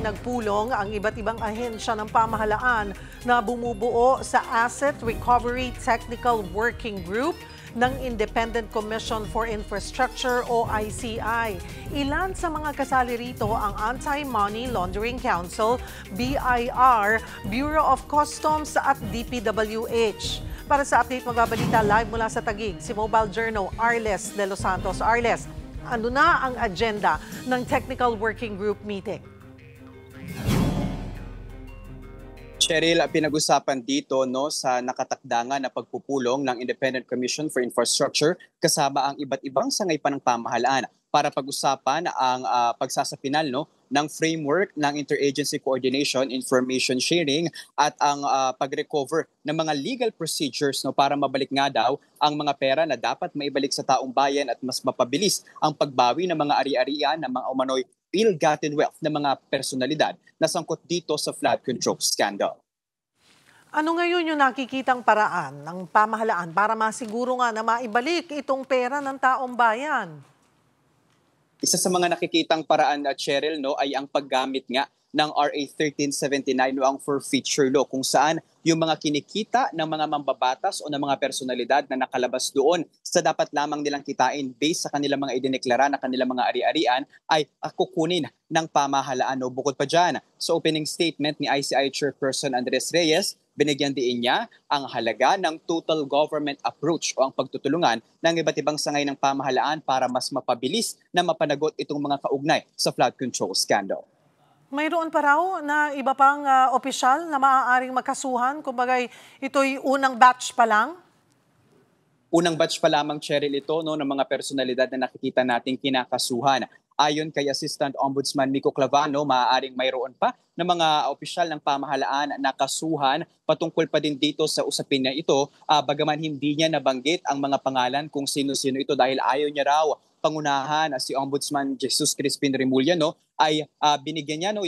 ipinagpulong ang iba't ibang ahensya ng pamahalaan na bumubuo sa Asset Recovery Technical Working Group ng Independent Commission for Infrastructure o ICI. Ilan sa mga kasali rito ang Anti-Money Laundering Council, BIR, Bureau of Customs at DPWH. Para sa update, magbabalita live mula sa Taguig, si Mobile Journal Arles de los Santos. Arles, ano na ang agenda ng Technical Working Group meeting? Cheryl, pinag-usapan dito sa nakatakdangan na pagpupulong ng Independent Commission for Infrastructure kasama ang iba't ibang sangay pa ng pamahalaan para pag-usapan ang pagsasapinal ng framework ng interagency coordination, information sharing at ang pag-recover ng mga legal procedures para mabalik nga daw ang mga pera na dapat maibalik sa taong bayan at mas mapabilis ang pagbawi ng mga ari-arian ng mga umano'y ill-gotten wealth ng mga personalidad na sangkot dito sa flood control scandal. Ano ngayon yung nakikitang paraan ng pamahalaan para masiguro nga na maibalik itong pera ng taong bayan? Isa sa mga nakikitang paraan at Cheryl ay ang paggamit nga ng RA 1379 ang forfeiture law kung saan yung mga kinikita ng mga mambabatas o ng mga personalidad na nakalabas doon sa dapat lamang nilang kitain based sa kanilang mga idineklara na kanilang mga ari-arian ay kukunin ng pamahalaan. Bukod pa dyan, sa opening statement ni ICI Chairperson Andres Reyes, binigyan din niya ang halaga ng total government approach o ang pagtutulungan ng iba't ibang sangay ng pamahalaan para mas mapabilis na mapanagot itong mga kaugnay sa flood control scandal. Mayroon pa raw na iba pang opisyal na maaaring magkasuhan? Kumbaga ito'y unang batch pa lang? Unang batch pa lamang, Cheryl, ito ng mga personalidad na nakikita nating kinakasuhan. Ayon kay Assistant Ombudsman Mico Clavano, maaaring mayroon pa ng mga opisyal ng pamahalaan na kasuhan patungkol pa din dito sa usapin na ito, bagaman hindi niya nabanggit ang mga pangalan kung sino-sino ito dahil ayaw niya raw pangunahan si Ombudsman Jesus Crispin Remulla ay binigyan niya ng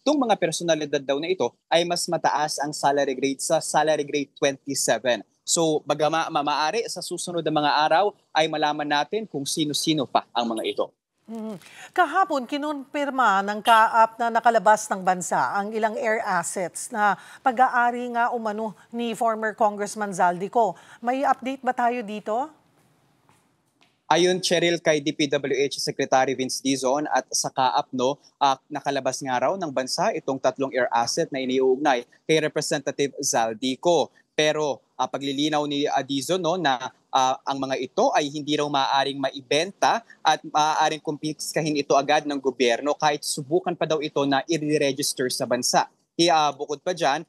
itong mga personalidad daw na ito ay mas mataas ang salary grade sa salary grade 27. So maaari sa susunod na mga araw ay malaman natin kung sino-sino pa ang mga ito. Kahapon, kinumpirma ng kaap na nakalabas ng bansa ang ilang air assets na pag-aari nga umano ni former Congressman Zaldico. May update ba tayo dito? Ayon, Cheryl, kay DPWH Secretary Vince Dizon at sa kaap, nakalabas nga raw ng bansa itong tatlong air asset na iniuugnay kay Representative Zaldico. Pero paglilinaw ni Dizon na ang mga ito ay hindi raw maaaring maibenta at maaaring kumpiskahin ito agad ng gobyerno kahit subukan pa daw ito na i-register sa bansa. Bukod pa dyan,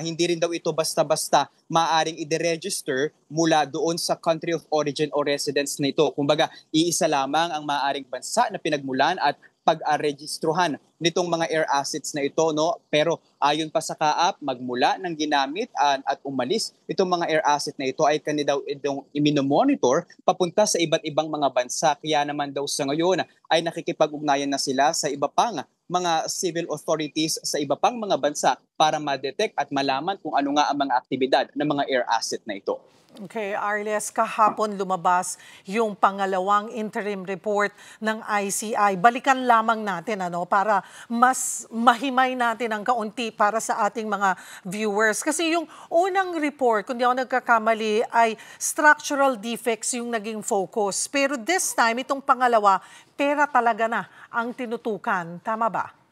hindi rin daw ito basta-basta maaaring i-register mula doon sa country of origin o residence nito. Kumbaga, iisa lamang ang maaaring bansa na pinagmulan at pag-registruhan nitong mga air assets na ito. Pero ayon pa sa kaap, magmula ng ginamit at umalis itong mga air asset na ito ay kanila daw itong iminomonitor papunta sa iba't ibang mga bansa. Kaya naman daw sa ngayon ay nakikipag-ugnayan na sila sa iba pang mga civil authorities sa iba pang mga bansa para ma-detect at malaman kung ano nga ang mga aktibidad ng mga air asset na ito. Okay, Arles, kahapon lumabas yung pangalawang interim report ng ICI. Balikan lamang natin para mas mahimay natin ang kaunti para sa ating mga viewers. Kasi yung unang report, kung di ako nagkakamali, ay structural defects yung naging focus. Pero this time, itong pangalawa, pera talaga na ang tinutukan. Tama ba?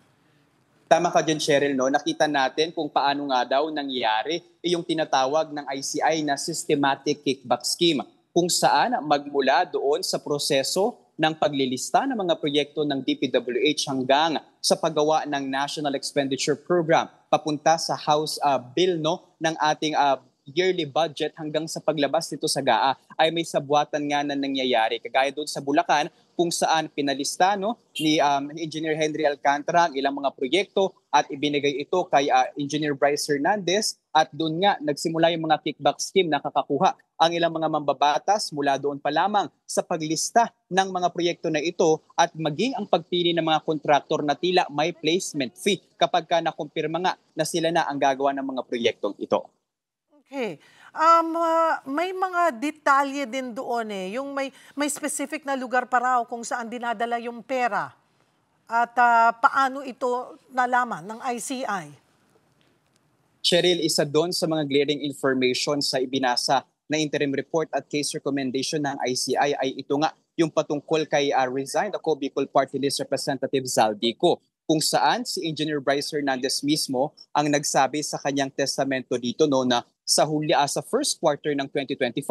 Tama ka dyan, Cheryl. Nakita natin kung paano nga daw nangyari yung tinatawag ng ICI na systematic kickback scheme kung saan magmula doon sa proseso ng paglilista ng mga proyekto ng DPWH hanggang sa paggawa ng National Expenditure Program papunta sa House Bill ng ating yearly budget hanggang sa paglabas nito sa GAA ay may sabuatan nga na nangyayari. Kagaya doon sa Bulacan kung saan pinalista ni Engineer Henry Alcantara ang ilang mga proyekto at ibinigay ito kay Engineer Bryce Hernandez at doon nga nagsimula yung mga kickback scheme na kakakuha ang ilang mga mambabatas mula doon pa lamang sa paglista ng mga proyekto na ito at maging ang pagpili ng mga kontraktor na tila may placement fee kapag nakumpirma nga na sila na ang gagawa ng mga proyektong ito. Okay. May mga detalye din doon yung may specific na lugar pa raw kung saan dinadala yung pera. At paano ito nalaman ng ICI? Cheryl, isa doon sa mga glaring information sa ibinasa na interim report at case recommendation ng ICI ay ito nga yung patungkol kay resigned ako Bicol Party List Representative Zaldico, kung saan si Engineer Bryce Hernandez mismo ang nagsabi sa kanyang testamento dito no na sa first quarter ng 2025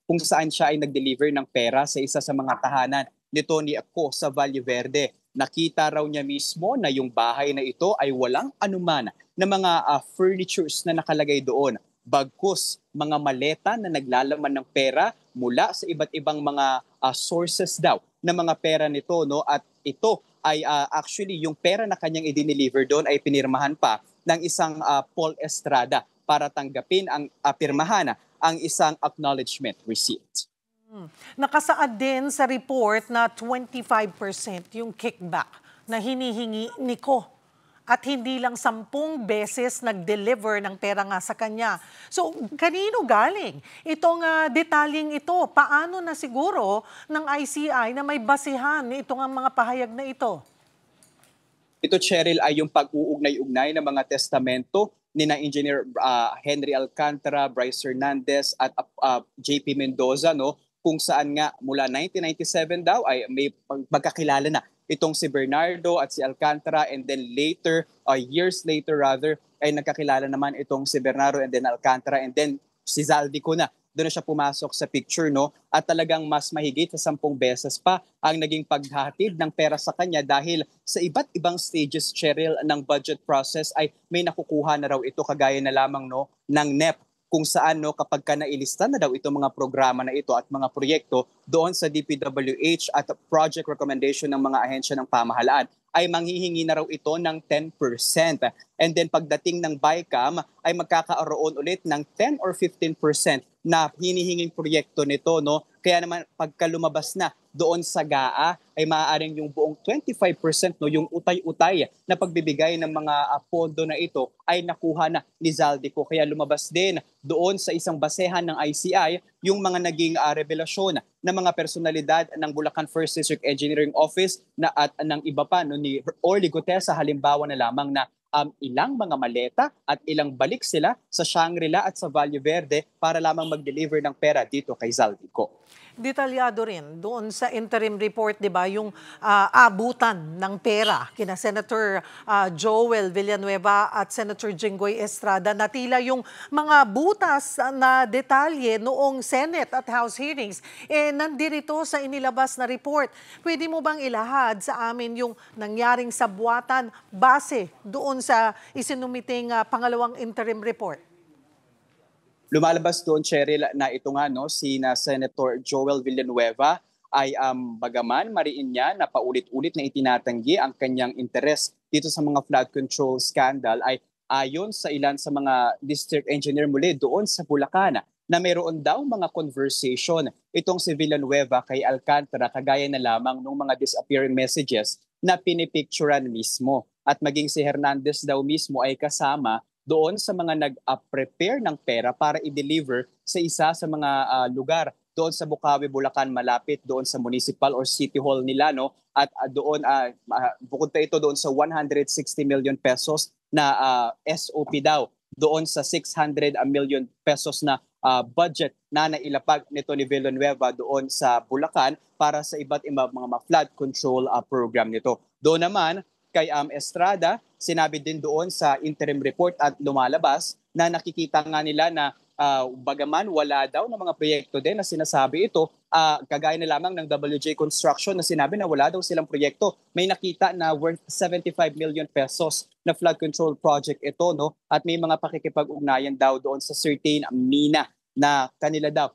kung saan siya ay nag-deliver ng pera sa isa sa mga tahanan ni Tony Ako sa Valle Verde. Nakita raw niya mismo na yung bahay na ito ay walang anuman na mga furnitures na nakalagay doon. Bagkus mga maleta na naglalaman ng pera mula sa iba't ibang mga sources daw na mga pera nito no, at ito ay actually yung pera na kanyang i-deliver doon ay pinirmahan pa ng isang Paul Estrada para tanggapin ang pirmahan ang isang acknowledgement receipt. Nakasaad din sa report na 25% yung kickback na hinihingi ni Ko. At hindi lang 10 beses nag-deliver ng pera nga sa kanya. So, kanino galing itong detalyeng ito? Paano na siguro ng ICI na may basihan itong mga pahayag na ito? Ito, Cheryl, ay yung pag-uugnay-ugnay ng mga testamento ni na Engineer Henry Alcantara, Bryce Hernandez at JP Mendoza, no? Kung saan nga mula 1997 daw ay may magkakilala na itong si Bernardo at si Alcantara, and then later, years later rather, ay nagkakilala naman itong si Bernardo and then Alcantara, and then si Zaldico na. Doon na siya pumasok sa picture, no? At talagang mas mahigit sa 10 beses pa ang naging paghahatid ng pera sa kanya dahil sa iba't ibang stages, Cheryl, ng budget process ay may nakukuha na raw ito kagaya na lamang no ng NEP, kung saan no kapag ka nailista na daw itong mga programa na ito at mga proyekto doon sa DPWH at project recommendation ng mga ahensya ng pamahalaan ay manghihingi na raw ito ng 10%. And then pagdating ng BICAM ay magkakaroon ulit ng 10 or 15% na hinihinging proyekto nito, no? Kaya naman pagka lumabas na doon sa GAA ay maaaring yung buong 25% no, yung utay-utay na pagbibigay ng mga pondo na ito ay nakuha na ni Zaldico. Kaya lumabas din doon sa isang basehan ng ICI yung mga naging revelasyon ng mga personalidad ng Bulacan First District Engineering Office na at ng iba pa no, ni Orly Gutesa, halimbawa na lamang na ilang mga maleta at ilang balik sila sa Shangri-La at sa Valle Verde para lamang mag-deliver ng pera dito kay Zaldico. Detalyado rin doon sa interim report, di ba, yung abutan ng pera kina Senator Joel Villanueva at Senator Jinggoy Estrada na tila yung mga butas na detalye noong Senate at House hearings, nandirito sa inilabas na report. Pwede mo bang ilahad sa amin yung nangyaring sabwatan base doon sa isinumiting pangalawang interim report? Lumalabas doon, Cheryl, na ito nga no, si na Senator Joel Villanueva ay bagaman mariin niya na paulit-ulit na itinatanggi ang kanyang interes dito sa mga flood control scandal, ay ayon sa ilan sa mga district engineer muli doon sa Bulacan na mayroon daw mga conversation itong si Villanueva kay Alcantara kagaya na lamang ng mga disappearing messages na pinipicturan mismo. At maging si Hernandez daw mismo ay kasama doon sa mga nag-prepare ng pera para i-deliver sa isa sa mga lugar doon sa Bukawi, Bulacan, malapit doon sa municipal or city hall nila, no? At doon bukod pa ito doon sa 160 million pesos na SOP daw, doon sa 600 million pesos na budget na nailapag nito ni Villanueva doon sa Bulacan para sa iba't ibang mga flood control program nito. Doon naman kay Estrada, sinabi din doon sa interim report at lumalabas na nakikita nga nila na bagaman wala daw ng mga proyekto din na sinasabi ito, kagaya na lamang ng WJ Construction na sinabi na wala daw silang proyekto. May nakita na worth 75 million pesos na flood control project ito, no? At may mga pakikipag-ugnayan daw doon sa certain mina na kanila daw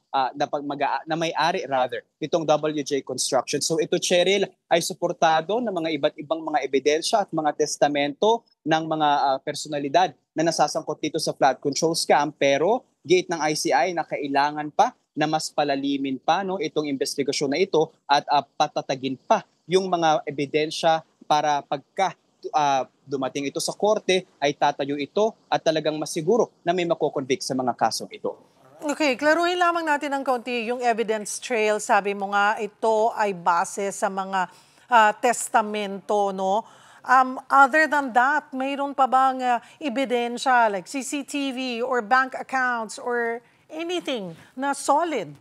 na may-ari rather itong WJ Construction. So ito, Cheryl, ay suportado ng mga iba't ibang mga ebidensya at mga testamento ng mga personalidad na nasasangkot dito sa flood control scam, pero gate ng ICI na kailangan pa na mas palalimin pa no itong investigasyon na ito at patatagin pa yung mga ebidensya para pagka dumating ito sa korte ay tatayo ito at talagang masiguro na may makoconvict sa mga kasong ito. Okay, klaruhin lamang natin ng kaunti yung evidence trail. Sabi mo nga ito ay base sa mga testamento, no? Other than that, mayroon pa bang ebidensya like CCTV or bank accounts or anything na solid?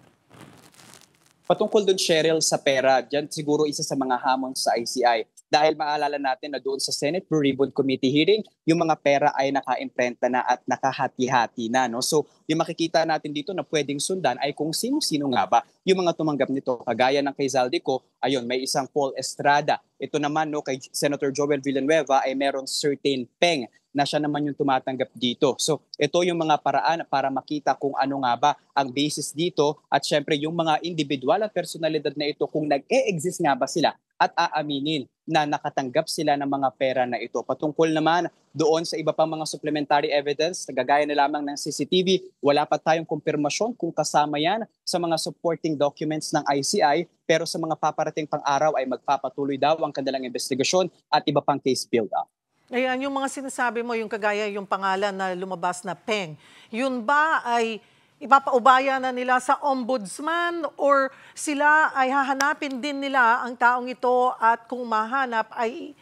Patungkol dun, Cheryl, sa pera, dyan siguro isa sa mga hamon sa ICI. Dahil maalala natin na doon sa Senate Blue Ribbon Committee hearing, yung mga pera ay naka-imprenta na at nakahati-hati na. No? So yung makikita natin dito na pwedeng sundan ay kung sino-sino nga ba yung mga tumanggap nito. Kagaya ng kay Zaldico, ayun, may isang Paul Estrada. Ito naman no, kay Senator Joel Villanueva ay meron certain peng na siya naman yung tumatanggap dito. So ito yung mga paraan para makita kung ano nga ba ang basis dito at syempre yung mga individual at personalidad na ito kung nag-e-exist nga ba sila at aaminin na nakatanggap sila ng mga pera na ito. Patungkol naman doon sa iba pang mga supplementary evidence, gagaya na lamang ng CCTV, wala pa tayong kumpirmasyon kung kasama yan sa mga supporting documents ng ICI, pero sa mga paparating pang araw ay magpapatuloy daw ang kanilang investigasyon at iba pang case build-up. Ayan, yung mga sinasabi mo, yung kagaya yung pangalan na lumabas na Peng, yun ba ay ipapaubaya na nila sa ombudsman or sila ay hahanapin din nila ang taong ito at kung mahanap ay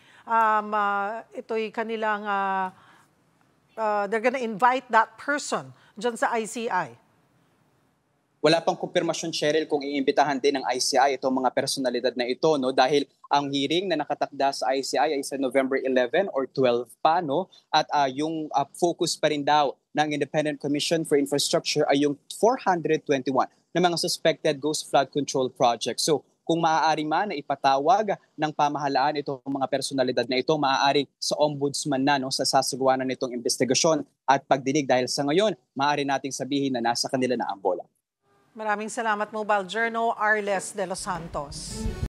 ito'y kanilang, they're gonna invite that person dyan sa ICI? Wala pang kumpirmasyon, Cheryl, kung iimbitahan din ng ICI itong mga personalidad na ito, no? Dahil ang hearing na nakatakda sa ICI ay sa November 11 or 12 pa, no? At yung focus pa rin daw ng Independent Commission for Infrastructure ay yung 421 na mga suspected ghost flood control projects. So kung maaari man na ipatawag ng pamahalaan itong mga personalidad na ito, maaari sa ombudsman na, no, sa sasagawa nitong investigasyon at pagdinig, dahil sa ngayon, maaari nating sabihin na nasa kanila na ang bola. Maraming salamat, Mobile Journal, Arles de los Santos.